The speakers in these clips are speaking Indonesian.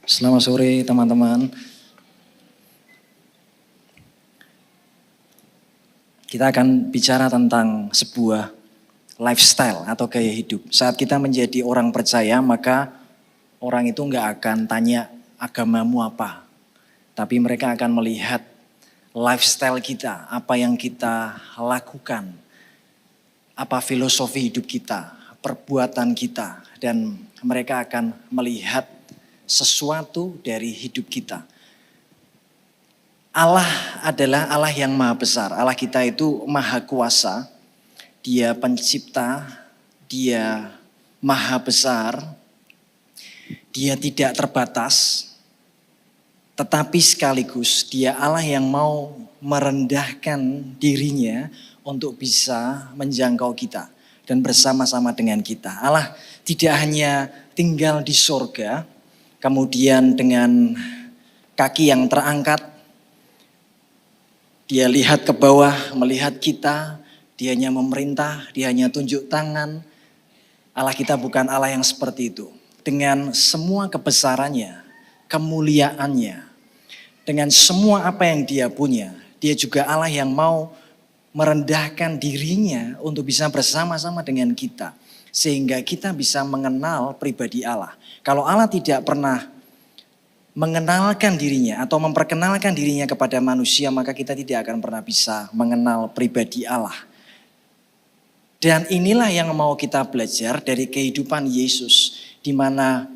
Selamat sore teman-teman. Kita akan bicara tentang sebuah lifestyle atau gaya hidup. Saat kita menjadi orang percaya, maka orang itu nggak akan tanya agamamu apa. Tapi mereka akan melihat lifestyle kita, apa yang kita lakukan, apa filosofi hidup kita, perbuatan kita. Dan mereka akan melihat sesuatu dari hidup kita. Allah adalah Allah yang maha besar. Allah kita itu maha kuasa. Dia pencipta, dia maha besar. Dia tidak terbatas. Tetapi sekaligus dia Allah yang mau merendahkan dirinya untuk bisa menjangkau kita. Dan bersama-sama dengan kita. Allah tidak hanya tinggal di sorga. Kemudian dengan kaki yang terangkat. Dia lihat ke bawah, melihat kita, dia hanya memerintah, dia hanya tunjuk tangan. Allah kita bukan Allah yang seperti itu. Dengan semua kebesarannya, kemuliaannya, dengan semua apa yang dia punya, dia juga Allah yang mau merendahkan dirinya untuk bisa bersama-sama dengan kita. Sehingga kita bisa mengenal pribadi Allah. Kalau Allah tidak pernah mengenalkan dirinya atau memperkenalkan dirinya kepada manusia, maka kita tidak akan pernah bisa mengenal pribadi Allah. Dan inilah yang mau kita belajar dari kehidupan Yesus, di mana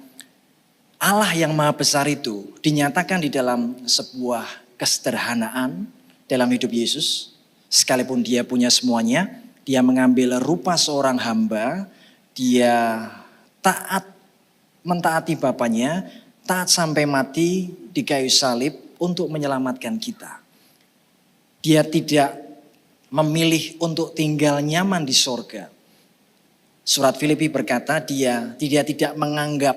Allah yang maha besar itu dinyatakan di dalam sebuah kesederhanaan dalam hidup Yesus. Sekalipun dia punya semuanya, dia mengambil rupa seorang hamba, dia mentaati Bapaknya, taat sampai mati di kayu salib untuk menyelamatkan kita. Dia tidak memilih untuk tinggal nyaman di sorga. Surat Filipi berkata dia tidak menganggap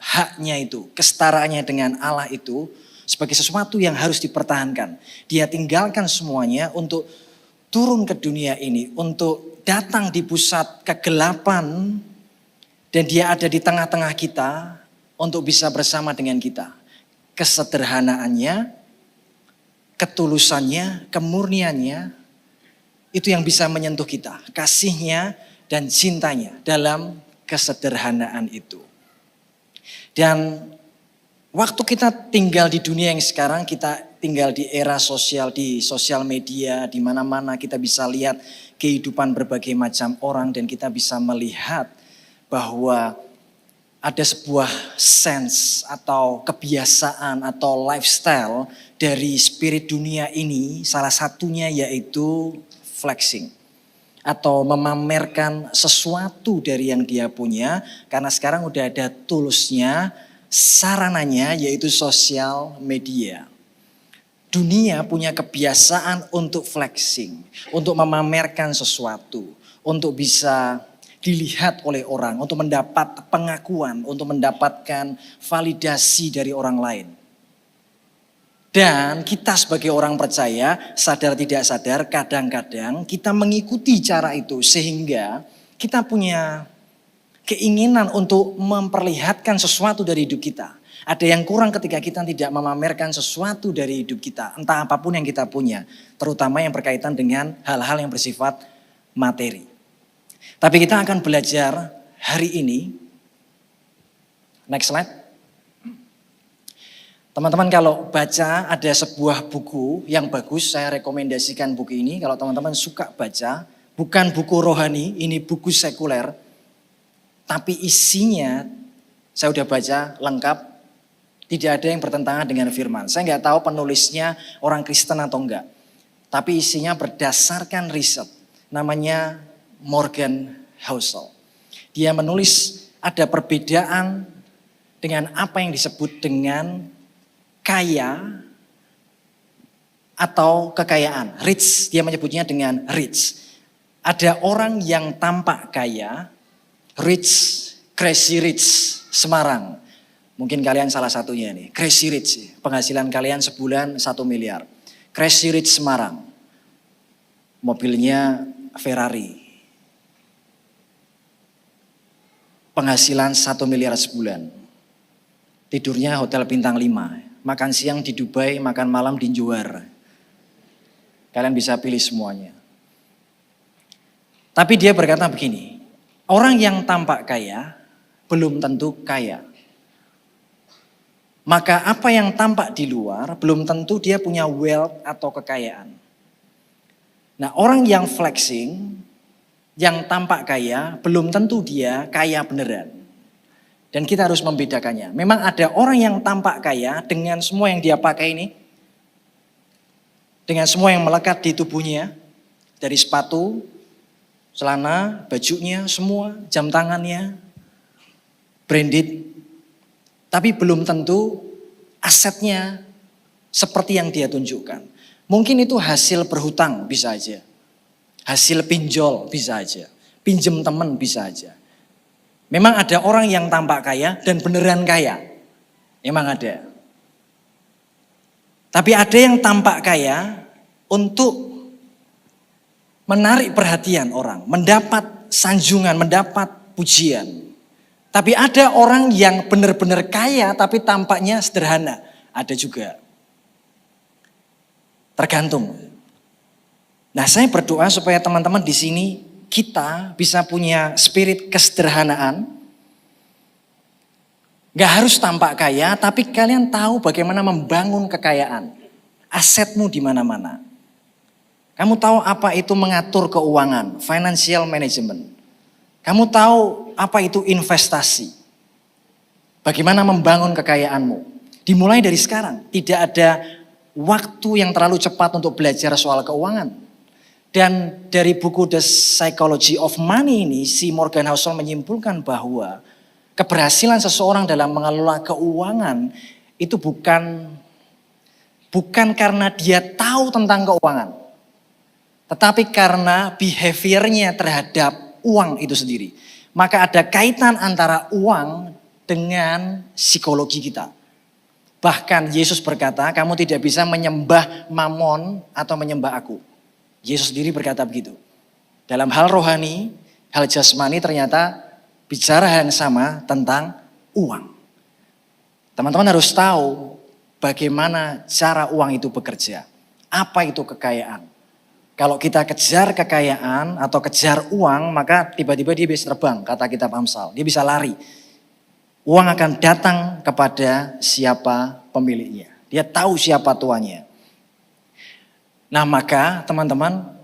haknya itu, kesetaraannya dengan Allah itu sebagai sesuatu yang harus dipertahankan. Dia tinggalkan semuanya untuk turun ke dunia ini, untuk datang di pusat kegelapan dan dia ada di tengah-tengah kita. Untuk bisa bersama dengan kita. Kesederhanaannya, ketulusannya, kemurniannya, itu yang bisa menyentuh kita. Kasihnya dan cintanya dalam kesederhanaan itu. Dan waktu kita tinggal di dunia yang sekarang, kita tinggal di era sosial, di sosial media, di mana-mana kita bisa lihat kehidupan berbagai macam orang dan kita bisa melihat bahwa ada sebuah sense atau kebiasaan atau lifestyle dari spirit dunia ini, salah satunya yaitu flexing. Atau memamerkan sesuatu dari yang dia punya, karena sekarang udah ada toolsnya, sarananya yaitu sosial media. Dunia punya kebiasaan untuk flexing, untuk memamerkan sesuatu, untuk bisa dilihat oleh orang, untuk mendapat pengakuan, untuk mendapatkan validasi dari orang lain. Dan kita sebagai orang percaya, sadar tidak sadar, kadang-kadang kita mengikuti cara itu sehingga kita punya keinginan untuk memperlihatkan sesuatu dari hidup kita. Ada yang kurang ketika kita tidak memamerkan sesuatu dari hidup kita, entah apapun yang kita punya, terutama yang berkaitan dengan hal-hal yang bersifat materi. Tapi kita akan belajar hari ini. Next slide. Teman-teman kalau baca ada sebuah buku yang bagus, saya rekomendasikan buku ini. Kalau teman-teman suka baca, bukan buku rohani, ini buku sekuler. Tapi isinya, saya udah baca lengkap, tidak ada yang bertentangan dengan firman. Saya nggak tahu penulisnya orang Kristen atau enggak. Tapi isinya berdasarkan riset. Namanya Morgan Housel. Dia menulis ada perbedaan dengan apa yang disebut dengan kaya atau kekayaan. Rich, dia menyebutnya dengan rich. Ada orang yang tampak kaya, rich, crazy rich, Semarang. Mungkin kalian salah satunya nih, crazy rich. Penghasilan kalian sebulan 1 miliar. Crazy rich Semarang. Mobilnya Ferrari. Penghasilan 1 miliar sebulan. Tidurnya hotel bintang 5, makan siang di Dubai, makan malam di Johor. Kalian bisa pilih semuanya. Tapi dia berkata begini, orang yang tampak kaya belum tentu kaya. Maka apa yang tampak di luar belum tentu dia punya wealth atau kekayaan. Nah, orang yang flexing, yang tampak kaya, belum tentu dia kaya beneran. Dan kita harus membedakannya. Memang ada orang yang tampak kaya dengan semua yang dia pakai ini, dengan semua yang melekat di tubuhnya, dari sepatu, celana, bajunya, semua, jam tangannya, branded. Tapi belum tentu asetnya seperti yang dia tunjukkan. Mungkin itu hasil berhutang bisa aja. Hasil pinjol bisa aja. Pinjem teman bisa aja. Memang ada orang yang tampak kaya dan beneran kaya. Memang ada. Tapi ada yang tampak kaya untuk menarik perhatian orang, mendapat sanjungan, mendapat pujian. Tapi ada orang yang benar-benar kaya tapi tampaknya sederhana. Ada juga. Tergantung. Nah, saya berdoa supaya teman-teman di sini kita bisa punya spirit kesederhanaan. Gak harus tampak kaya, tapi kalian tahu bagaimana membangun kekayaan. Asetmu di mana-mana. Kamu tahu apa itu mengatur keuangan, financial management. Kamu tahu apa itu investasi. Bagaimana membangun kekayaanmu. Dimulai dari sekarang. Tidak ada waktu yang terlalu cepat untuk belajar soal keuangan. Dan dari buku The Psychology of Money ini, si Morgan Housel menyimpulkan bahwa keberhasilan seseorang dalam mengelola keuangan itu bukan karena dia tahu tentang keuangan. Tetapi karena behaviornya terhadap uang itu sendiri. Maka ada kaitan antara uang dengan psikologi kita. Bahkan Yesus berkata, kamu tidak bisa menyembah Mamon atau menyembah aku. Yesus sendiri berkata begitu. Dalam hal rohani, hal jasmani ternyata bicara yang sama tentang uang. Teman-teman harus tahu bagaimana cara uang itu bekerja. Apa itu kekayaan. Kalau kita kejar kekayaan atau kejar uang, maka tiba-tiba dia bisa terbang, kata kitab Amsal. Dia bisa lari. Uang akan datang kepada siapa pemiliknya. Dia tahu siapa tuannya. Nah, maka teman-teman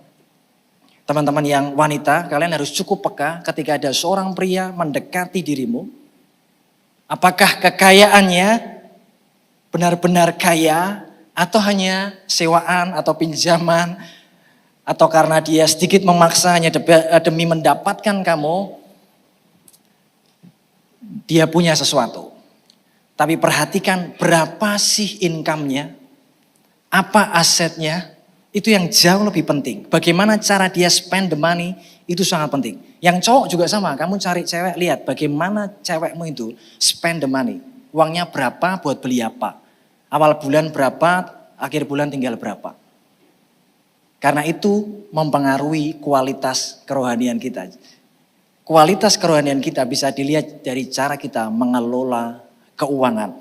yang wanita, kalian harus cukup peka ketika ada seorang pria mendekati dirimu. Apakah kekayaannya benar-benar kaya atau hanya sewaan atau pinjaman atau karena dia sedikit memaksa hanya demi mendapatkan kamu, dia punya sesuatu. Tapi perhatikan berapa sih income-nya, apa asetnya, itu yang jauh lebih penting. Bagaimana cara dia spend the money, itu sangat penting. Yang cowok juga sama, kamu cari cewek, lihat bagaimana cewekmu itu spend the money. Uangnya berapa buat beli apa. Awal bulan berapa, akhir bulan tinggal berapa. Karena itu mempengaruhi kualitas kerohanian kita. Kualitas kerohanian kita bisa dilihat dari cara kita mengelola keuangan.